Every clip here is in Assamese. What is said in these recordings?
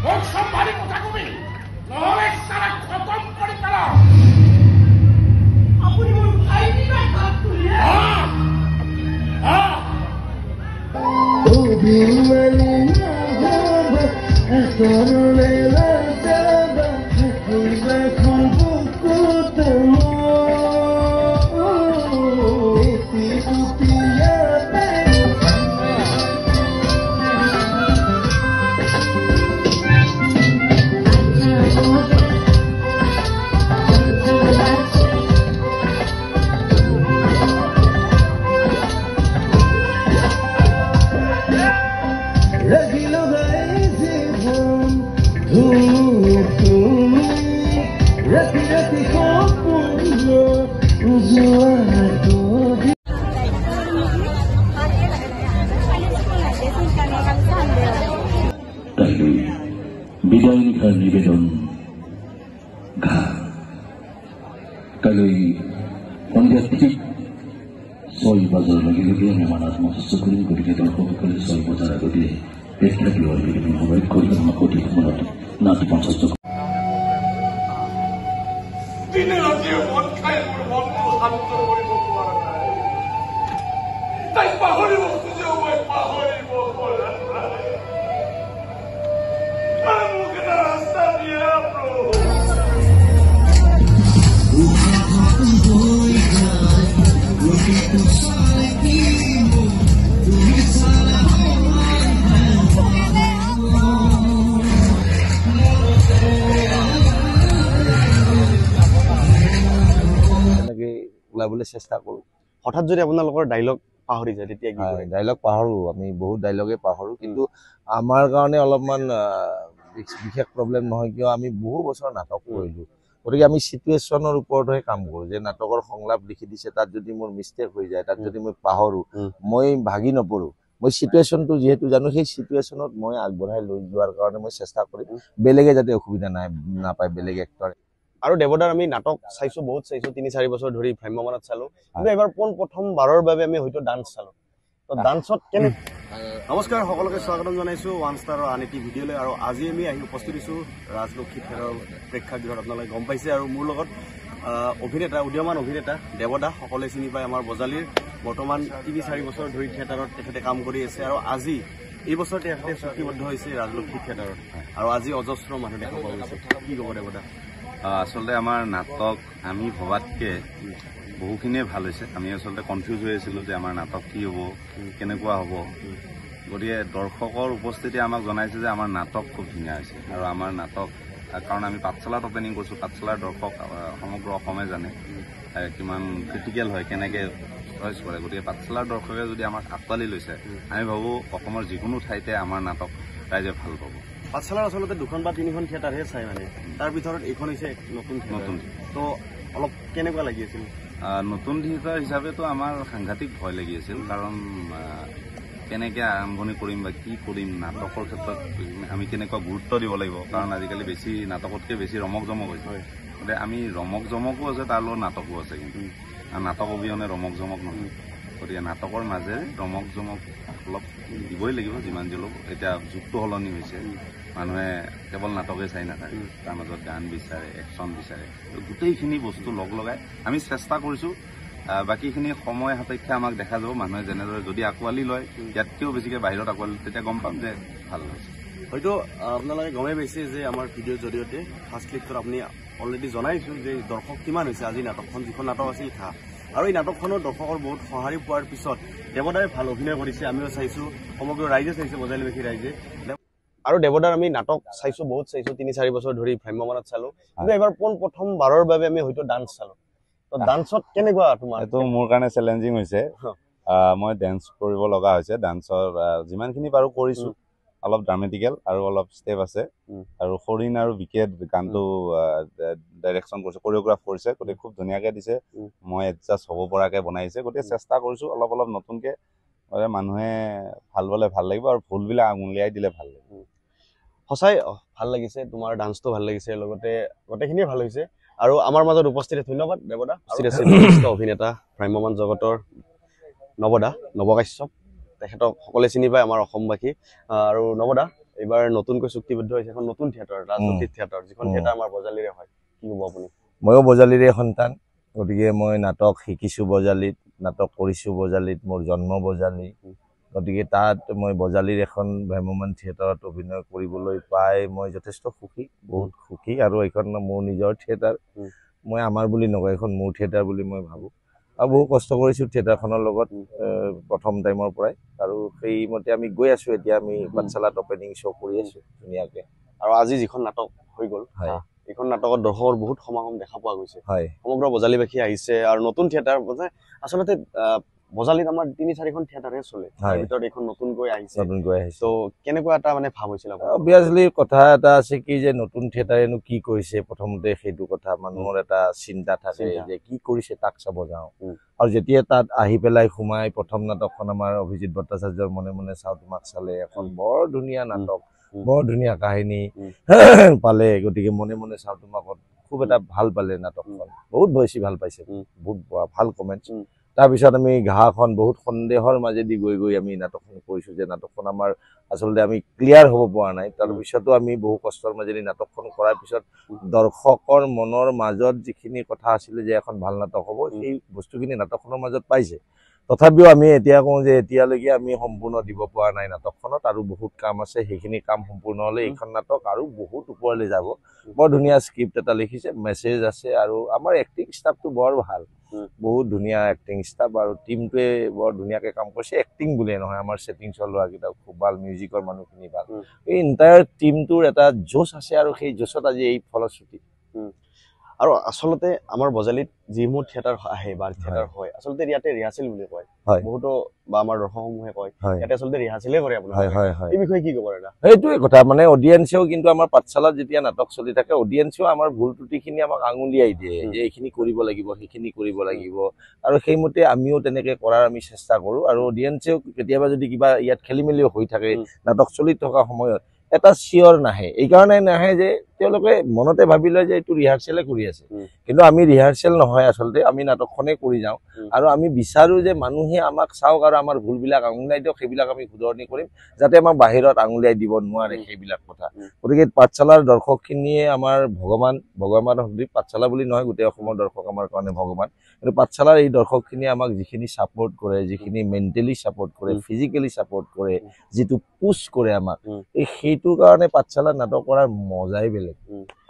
মোক সম্মানী কথা কবি নহলে সাৰা খতম কৰে পেলা আপুনি মোৰ ভাই বিবাহ কাট তুলিলে বিদায় নিশাৰ নিবেদন ঘা কাইলৈ সন্ধিয়া ঠিক 6 বজাৰ লগে লগে আমি মানস মহোৎসৱ কৰিম গতিকে দৰ্শকসকলে 6 বজাৰ আগতে প্ৰেক্ষাগৃহৰ বিভিন্ন সময়ত কল্যাণ কোটি সময়ত নাটক মঞ্চস্থ দিনে ৰাতিয়ে মন খাই মোৰ মনটো শান্ত কৰিব পৰা নাই তাই পাহৰিব খুজে মই পাহৰিব পৰা নাই মোক এটা ৰাস্তা দিয়া প্ৰভু ওলাবলৈ চেষ্টা কৰো হঠাৎ যদি আপোনালোকৰ ডায়লগ পাহৰি যায় তেতিয়া কি কৰে ডায়লগ পাহৰো আমি বহুত ডায়লগে পাহৰো কিন্তু আমাৰ কাৰণে অলপমান বিশেষ প্ৰবলেম নহয় কিয় আমি বহু বছৰ নাটক কৰিলো গতিকে আমি সিচুৱেচনৰ ওপৰতহে কাম কৰো যে নাটকৰ সংলাপ লিখি দিছে তাত যদি মোৰ মিষ্টেক হৈ যায় তাত যদি মই পাহৰো মই ভাগি নপৰো মই সিচুৱেচনটো যেহেতু জানো সেই সিচুৱেচনত মই আগবঢ়াই লৈ যোৱাৰ কাৰণে মই চেষ্টা কৰিম বেলেগে যাতে অসুবিধা নাপায় বেলেগ এক্টৰে আৰু দেৱদাৰ আমি নাটক চাইছো বহুত চাইছো 3-4 বছৰ ধৰি ভ্ৰাম্যমানত চালো কিন্তু এবাৰ প্ৰথমবাৰৰ বাবে আমি হয়তো ডান্স চালো তো ডান্সত কেনে নমস্কাৰ সকলোকে স্বাগতম জনাইছো ওৱান ষ্টাৰৰ আন এটি ভিডিঅ'লৈ আৰু আজি আমি আহি উপস্থিত হৈছো ৰাজলক্ষ্মী থিয়েটাৰৰ প্ৰেক্ষাগৃহত আপোনালোকে গম পাইছে আৰু মোৰ লগত অভিনেতা উদীয়মান অভিনেতা দেৱদা সকলোৱে চিনি পায় আমাৰ বজালীৰ বৰ্তমান 3-4 বছৰ ধৰি থিয়েটাৰত তেখেতে কাম কৰি আছে আৰু আজি এই বছৰ তেখেতে চুক্তিবদ্ধ হৈছে ৰাজলক্ষ্মী থিয়েটাৰত আৰু আজি অজস্ৰ মানুহ দেখা পোৱা গৈছে কি ক'ব দেৱদা আসলে আমাৰ নাটক আমি ভবাতকে বহুখিনিয়ে ভাল হৈছে আমি আসলে কনফিউজ হৈ আছিলোঁ যে আমাৰ নাটক কি হ'ব কেনেকুৱা হ'ব গতিকে দৰ্শকৰ উপস্থিতি আমাক জনাইছে যে আমাৰ নাটক খুব ধুনীয়া হৈছে আৰু আমাৰ নাটক কাৰণ আমি পাঠশালাত অপেনিং কৰিছোঁ পাঠশালাৰ দৰ্শক সমগ্ৰ অসমে জানে কিমান ক্ৰিটিকেল হয় কেনেকৈ চইচ কৰে গতিকে পাঠশালাৰ দৰ্শকে যদি আমাক আঁকোৱালি লৈছে আমি ভাবোঁ অসমৰ যিকোনো ঠাইতে আমাৰ নাটক ৰাইজে ভাল পাব পাঠশালাৰ আচলতে 2খন বা 3খন থিয়েটাৰহে চাই মানে তাৰ ভিতৰত এইখন হৈছে নতুন তো অলপ কেনেকুৱা লাগি আছিল নতুন থিয়েটাৰ হিচাপেতো আমাৰ সাংঘাতিক ভয় লাগি আছিল কাৰণ কেনেকৈ আৰম্ভণি কৰিম বা কি কৰিম নাটকৰ ক্ষেত্ৰত আমি কেনেকুৱা গুৰুত্ব দিব লাগিব কাৰণ আজিকালি বেছি নাটকতকৈ বেছি ৰমক জমক হৈছে গতিকে আমি ৰমক জমকো আছে তাৰ লগত নাটকো আছে কিন্তু নাটক অবিহনে ৰমক জমক নহয় গতিকে নাটকৰ মাজেৰে ৰমক জমক অলপ দিবই লাগিব যিমান যি অলপ এতিয়া যুগটো সলনি হৈছে মানুহে কেৱল নাটকে চাই নাথাকে তাৰ মাজত গান বিচাৰে একশ্যন বিচাৰে গোটেইখিনি বস্তু লগ লগাই আমি চেষ্টা কৰিছোঁ বাকীখিনি সময় সাপেক্ষে আমাক দেখা যাব মানুহে যেনেদৰে যদি আঁকোৱালি লয় ইয়াতকৈও বেছিকৈ বাহিৰত আঁকোৱালি তেতিয়া গম পাম যে ভাল হৈছে হয়তো আপোনালোকে গমেই পাইছে যে আমাৰ ভিডিঅ'ৰ জৰিয়তে ফাৰ্ষ্ট ক্লিকত আপুনি অলৰেডি জনাইছোঁ যে দৰ্শক কিমান হৈছে আজি নাটকখন যিখন নাটক আছিল খা আৰু এই নাটকখনৰ দৰ্শকৰ বহুত সঁহাৰি পোৱাৰ পিছত দেৱদাই ভাল অভিনয় কৰিছে আমিও চাইছোঁ সমগ্ৰ ৰাইজে চাইছে বজালীবাসী ৰাইজে আৰু দেৱদাৰ আমি নাটক চাইছো বহুত চাইছো 3-4 বছৰ ধৰি ভ্ৰাম্যমানত চালো কিন্তু এবাৰ প্ৰথমবাৰৰ বাবে আমি হয়তো ডান্স চালো তো ডান্সত কেনেকুৱা তোমাৰ এইটো মোৰ কাৰণে চেলেঞ্জিং হৈছে মই ডান্স কৰিব লগা হৈছে ডান্সৰ যিমানখিনি পাৰো কৰিছোঁ অলপ ড্ৰামেটিকেল আৰু অলপ ষ্টেপ আছে আৰু হৰিণ আৰু বিকেট গানটো ডাইৰেকশ্যন কৰিছে কোৰিঅ'গ্ৰাফ কৰিছে গতিকে খুব ধুনীয়াকৈ দিছে মই এডজাষ্ট হ'ব পৰাকৈ বনাইছে গতিকে চেষ্টা কৰিছোঁ অলপ অলপ নতুনকৈ মানুহে ভাল পালে ভাল লাগিব আৰু ভুলবিলাক আঙুলিয়াই দিলে ভাল লাগিব সঁচাই ভাল লাগিছে তোমাৰ ডান্সটো ভাল লাগিছে লগতে গোটেইখিনিয়ে ভাল হৈছে আৰু আমাৰ মাজত উপস্থিত ধন্যবাদ দেৱদা অভিনেতা ভ্ৰাম্যমান জগতৰ নৱদা নৱকাশ্যপ তেখেতক সকলোৱে চিনি পায় আমাৰ অসমবাসী আৰু নৱদা এইবাৰ নতুনকৈ চুক্তিবদ্ধ হৈছে এখন নতুন থিয়েটাৰ ৰাজনীতি থিয়েটাৰ যিখন থিয়েটাৰ আমাৰ বজালিৰে হয় কি ক'ব আপুনি ময়ো বজালিৰে সন্তান গতিকে মই নাটক শিকিছোঁ বজালিত নাটক কৰিছোঁ বজালিত মোৰ জন্ম বজালি গতিকে তাত মই বজালিৰ এখন ভ্ৰাম্যমাণ থিয়েটাৰত অভিনয় কৰিবলৈ পাই মই যথেষ্ট সুখী বহুত সুখী আৰু এইখন মোৰ নিজৰ থিয়েটাৰ মই আমাৰ বুলি নকওঁ এখন মোৰ থিয়েটাৰ বুলি মই ভাবোঁ আৰু বহু কষ্ট কৰিছোঁ থিয়েটাৰখনৰ লগত প্ৰথম টাইমৰ পৰাই আৰু সেইমতে আমি গৈ আছোঁ এতিয়া আমি পাঠশালাত অপেনিং শ্ব' কৰি আছোঁ ধুনীয়াকৈ আৰু আজি যিখন নাটক হৈ গ'ল হয় এইখন নাটকত দৰ্শকৰ বহুত সমাগম দেখা পোৱা গৈছে হয় সমগ্ৰ বজালিবাসী আহিছে আৰু নতুন থিয়েটাৰ মানে আচলতে বজালিত আমাৰ ৩-৪খন থিয়েটাৰহে চলে তাৰ ভিতৰত এইখন নতুনকৈ আহিছে তো কেনেকুৱা এটা মানে ভাৱ হৈছিল আপোনাৰ অবভিয়াছলি কথা এটা আছে কি যে নতুন থিয়েটাৰেনো কি কৰিছে প্ৰথমতে সেইটো কথা মানুহৰ এটা চিন্তা থাকে যে কি কৰিছে তাক চাব যাওঁ আৰু যেতিয়া তাত আহি পেলাই সোমাই প্ৰথম নাটকখন আমাৰ অভিজিৎ ভট্টাচাৰ্যৰ মনে মনে চাওঁ তোমাক চালে এখন বৰ ধুনীয়া নাটক বৰ ধুনীয়া কাহিনী পালে গতিকে মনে মনে চাওঁ তোমাকত খুব এটা ভাল পালে নাটকখন বহুত বেছি ভাল পাইছে বহুত ভাল কমেণ্টছ তাৰপিছত আমি ঘাঁহখন বহুত সন্দেহৰ মাজেদি গৈ গৈ আমি নাটকখন কৰিছোঁ যে নাটকখন আমাৰ আচলতে আমি ক্লিয়াৰ হ'ব পৰা নাই তাৰপিছতো আমি বহু কষ্টৰ মাজেদি নাটকখন কৰাৰ পিছত দৰ্শকৰ মনৰ মাজত যিখিনি কথা আছিলে যে এখন ভাল নাটক হ'ব সেই বস্তুখিনি নাটকখনৰ মাজত পাইছে তথাপিও আমি এতিয়া কওঁ যে এতিয়ালৈকে আমি সম্পূৰ্ণ দিব পৰা নাই নাটকখনত আৰু বহুত কাম আছে সেইখিনি কাম সম্পূৰ্ণ হ'লে এইখন নাটক আৰু বহুত ওপৰলৈ যাব বৰ ধুনীয়া স্ক্ৰিপ্ট এটা লিখিছে মেছেজ আছে আৰু আমাৰ এক্টিং ষ্টাফটো বৰ ভাল বহুত ধুনীয়া এক্টিং ষ্টাফ আৰু টিমটোৱে বৰ ধুনীয়াকৈ কাম কৰিছে এক্টিং বুলিয়ে নহয় আমাৰ ছেটিংছৰ ল'ৰাকেইটাও খুব ভাল মিউজিকৰ মানুহখিনি ভাল এই ইণ্টায়াৰ টিমটোৰ এটা জোচ আছে আৰু সেই জোচত আজি এই ফলশ্ৰুতি আৰু আচলতে আমাৰ বজালিত যিসমূহ থিয়েটাৰ আহে বা থিয়েটাৰ হয় আচলতে ইয়াতে ৰিহাৰ্চেল বুলি কয় বহুতো বা আমাৰ দৰ্শকসমূহে কয় ইয়াতে আচলতে ৰিহাৰ্চেলে কৰে আপোনালোকে এই বিষয়ে কি ক'ব দাদা সেইটোৱে কথা মানে অডিয়েঞ্চেও কিন্তু আমাৰ পাঠশালাত যেতিয়া নাটক চলি থাকে অডিয়েঞ্চেও আমাৰ ভুল ত্ৰুটিখিনি আমাক আঙুলিয়াই দিয়ে যে এইখিনি কৰিব লাগিব সেইখিনি কৰিব লাগিব আৰু সেইমতে আমিও তেনেকৈ কৰাৰ আমি চেষ্টা কৰোঁ আৰু অডিয়েঞ্চেও কেতিয়াবা যদি কিবা ইয়াত খেলি মেলিও হৈ থাকে নাটক চলি থকা সময়ত এটা চিয়ৰ নাহে এইকাৰণে নাহে যে তেওঁলোকে মনতে ভাবি লয় যে এইটো ৰিহাৰ্চেলে কৰি আছে কিন্তু আমি ৰিহাৰ্চেল নহয় আচলতে আমি নাটকখনেই কৰি যাওঁ আৰু আমি বিচাৰোঁ যে মানুহে আমাক চাওক আৰু আমাৰ ভুলবিলাক আঙুলিয়াই দিয়ক সেইবিলাক আমি শুধৰণি কৰিম যাতে আমাক বাহিৰত আঙুলিয়াই দিব নোৱাৰে সেইবিলাক কথা গতিকে পাঠশালাৰ দৰ্শকখিনিয়ে আমাৰ ভগৱান সদৃশ পাঠশালা বুলি নহয় গোটেই অসমৰ দৰ্শক আমাৰ কাৰণে ভগৱান কিন্তু পাঠশালাৰ এই দৰ্শকখিনিয়ে আমাক যিখিনি ছাপোৰ্ট কৰে যিখিনি মেণ্টেলি ছাপোৰ্ট কৰে ফিজিকেলি ছাপোৰ্ট কৰে যিটো পুছ কৰে আমাক সেইটোৰ কাৰণে পাঠশালাত নাটক কৰাৰ মজাই বেলেগ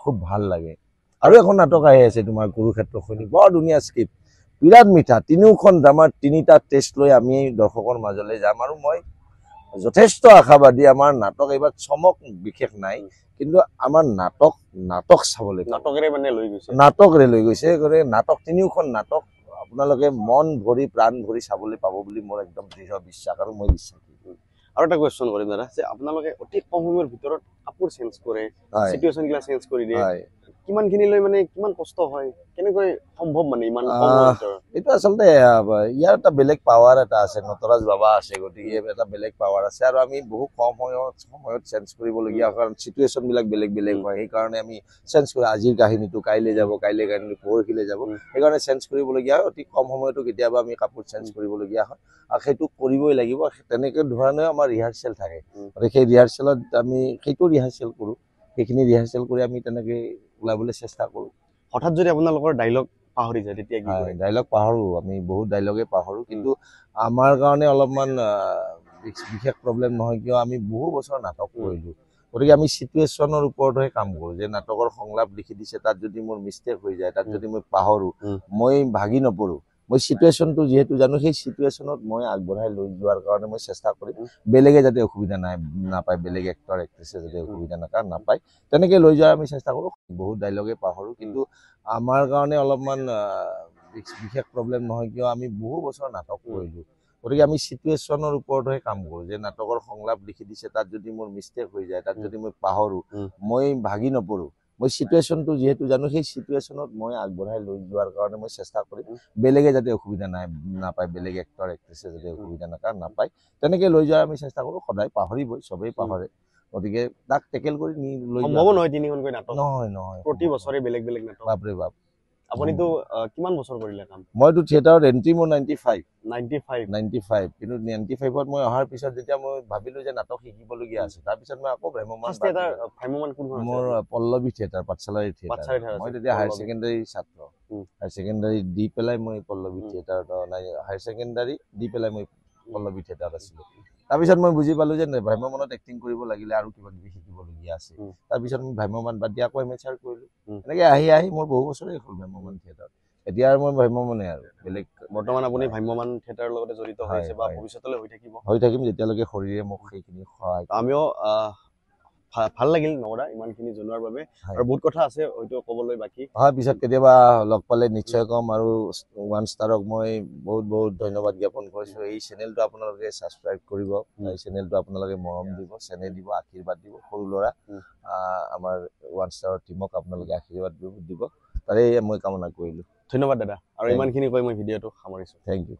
খুব ভাল লাগে আৰু এখন নাটক আহি আছে তোমাৰ কুৰুক্ষেত্ৰ সৈনিক বৰ ধুনীয়া স্ক্ৰিপ্ট বিৰাট মিঠা তিনিওখন ড্ৰামাৰ তিনিটা টেষ্ট লৈ আমি দৰ্শকৰ মাজলৈ যাম আৰু মই যথেষ্ট আশাবাদী আমাৰ নাটক এইবাৰ চমক বিশেষ নাই কিন্তু আমাৰ নাটক চাবলৈ নাটকেৰে মানে লৈ গৈছে নাটক তিনিওখন নাটক আপোনালোকে মন ভৰি প্ৰাণ ভৰি চাবলৈ পাব বুলি মোৰ একদম দৃঢ় বিশ্বাস আৰু মই বিশ্বাসী আৰু এটা কুৱেশ্যন কৰিম দাদা যে আপোনালোকে অতি কম সময়ৰ ভিতৰত কাপোৰ চেঞ্জ কৰে চিটুৱেশ্যন গিলা চেঞ্জ কৰি দিয়ে কিমানখিনি লৈ মানে কিমান কষ্ট হয় কেনেকৈ সম্ভৱ মানে ইমান এইটো আচলতে ইয়াৰ এটা বেলেগ পাৱাৰ এটা আছে নটৰাজ বাবা আছে গতিকে এটা বেলেগ পাৱাৰ আছে আৰু আমি বহু কম সময়ত চেঞ্জ কৰিবলগীয়া হয় কাৰণ চিটুৱেশ্যনবিলাক বেলেগ বেলেগ হয় সেইকাৰণে আমি চেঞ্জ কৰোঁ আজিৰ কাহিনীটো কাইলৈ যাব কাইলৈ কাহিনীটো পৰহিলৈ যাব সেইকাৰণে চেঞ্জ কৰিবলগীয়া হয় অতি কম সময়তো কেতিয়াবা আমি কাপোৰ চেঞ্জ কৰিবলগীয়া হয় আৰু সেইটো কৰিবই লাগিব তেনেকৈ ধৰণে আমাৰ ৰিহাৰ্চেল থাকে গতিকে সেই ৰিহাৰ্চেলত আমি সেইটো ৰিহাৰ্চেল কৰোঁ সেইখিনি ৰিহাৰ্চেল কৰি আমি তেনেকৈ ওলাবলৈ চেষ্টা কৰোঁ হঠাৎ যদি আপোনালোকৰ ডাইলগ পাহৰি যায় তেতিয়া কি হয় ডাইলগ পাহৰোঁ আমি বহুত ডাইলগে পাহৰোঁ কিন্তু আমাৰ কাৰণে অলপমান বিশেষ প্ৰব্লেম নহয় কিয় আমি বহু বছৰ নাটক কৰিলোঁ গতিকে আমি চিটুৱেশ্যনৰ ওপৰতহে কাম কৰোঁ যে নাটকৰ সংলাপ লিখি দিছে তাত যদি মোৰ মিষ্টেক হৈ যায় তাত যদি মই পাহৰোঁ মই ভাগি নপৰোঁ মই চিটুৱেশ্যনটো যিহেতু জানো সেই চিটুৱেশ্যনত মই আগবঢ়াই লৈ যোৱাৰ কাৰণে মই চেষ্টা কৰিম বেলেগে যাতে অসুবিধা নাপায় বেলেগ এক্টৰ এক্ট্ৰেছে যাতে অসুবিধা নাপায় তেনেকৈ লৈ যোৱাৰ আমি চেষ্টা কৰোঁ বহুত ডাইলগে পাহৰোঁ কিন্তু আমাৰ কাৰণে অলপমান বিশেষ প্ৰব্লেম নহয় কিয় আমি বহু বছৰ নাটক কৰিলোঁ গতিকে আমি চিটুৱেশ্যনৰ ওপৰতহে কাম কৰোঁ যে নাটকৰ সংলাপ লিখি দিছে তাত যদি মোৰ মিষ্টেক হৈ যায় তাত যদি মই পাহৰোঁ মই ভাগি নপৰোঁ মই চিটুৱেশ্যনটো যিহেতু জানো সেই চিটুৱেশ্যনত মই আগবঢ়াই লৈ যোৱাৰ কাৰণে মই চেষ্টা কৰিম বেলেগে যাতে অসুবিধা নাপায় বেলেগ এক্টৰ এক্ট্ৰেছে যাতে অসুবিধা নাপায় তেনেকৈ লৈ যোৱাৰ আমি চেষ্টা কৰোঁ সদায় পাহৰিবই চবেই পাহৰে গতিকে তাক টেকেল কৰি নি লৈ সম্ভৱ নহয় তিনিখনকৈ নাটক নহয় প্ৰতি বছৰে বেলেগ বেলেগ নাটক বাপৰে বাপ আপুনিতো কিমান বছৰ কৰিলে কাম মইতো থিয়েটাৰত এণ্ট্ৰি মোৰ 95 কিন্তু 95ত মই অহাৰ পিছত যেতিয়া মই ভাবিলো যে নাটক শিকিবলগীয়া আছে তাৰপিছত মই আকৌ ভ্ৰাম্যমান মোৰ পল্লৱী থিয়েটাৰ পাঠশালাৰ থিয়েটাৰ মই তেতিয়া হায়াৰ ছেকেণ্ডাৰী ছাত্ৰ হায়াৰ ছেকেণ্ডাৰী দি পেলাই মই পল্লৱী থিয়েটাৰত হায়াৰ ছেকেণ্ডাৰী দি পেলাই মই পল্লৱী থিয়েটাৰত আছিলোঁ তাৰপিছত মই বুজি পালো যে ভ্ৰাম্যমানত এক্টিং কৰিব লাগিলে আৰু কিবা কিবি শিকিবলগীয়া আছে তাৰপিছত মই ভ্ৰাম্যমান বাদ দিয়া আকৌ MHR কৰিলো এনেকৈ আহি মোৰ বহু বছৰেই হ'ল ভ্ৰাম্যমান থিয়েটাৰত এতিয়া আৰু মই ভ্ৰাম্যমানে আৰু বেলেগ বৰ্তমান আপুনি ভ্ৰাম্যমান থিয়েটাৰৰ লগতে জড়িত হৈ আছে বা ভৱিষ্যতলৈ হৈ থাকিম যেতিয়ালৈকে শৰীৰে মোক সেইখিনি সহায় আমিও ভাল লাগিল নগদা ইমানখিনি জনোৱাৰ বাবে আৰু বহুত কথা আছে হয়তো ক'বলৈ বাকী হয় পিছত কেতিয়াবা লগ পালে নিশ্চয় ক'ম আৰু ওৱান ষ্টাৰক মই বহুত ধন্যবাদ জ্ঞাপন কৰিছোঁ এই চেনেলটো আপোনালোকে ছাবস্ক্ৰাইব কৰিব এই চেনেলটো আপোনালোকে মৰম দিব চেনেল দিব আশীৰ্বাদ দিব সৰু ল'ৰা আমাৰ ওৱান ষ্টাৰৰ টীমক আপোনালোকে আশীৰ্বাদ দিব তাৰে মই কামনা কৰিলোঁ ধন্যবাদ দাদা আৰু ইমানখিনি কৈ মই ভিডিঅ'টো সামৰিছোঁ থেংক ইউ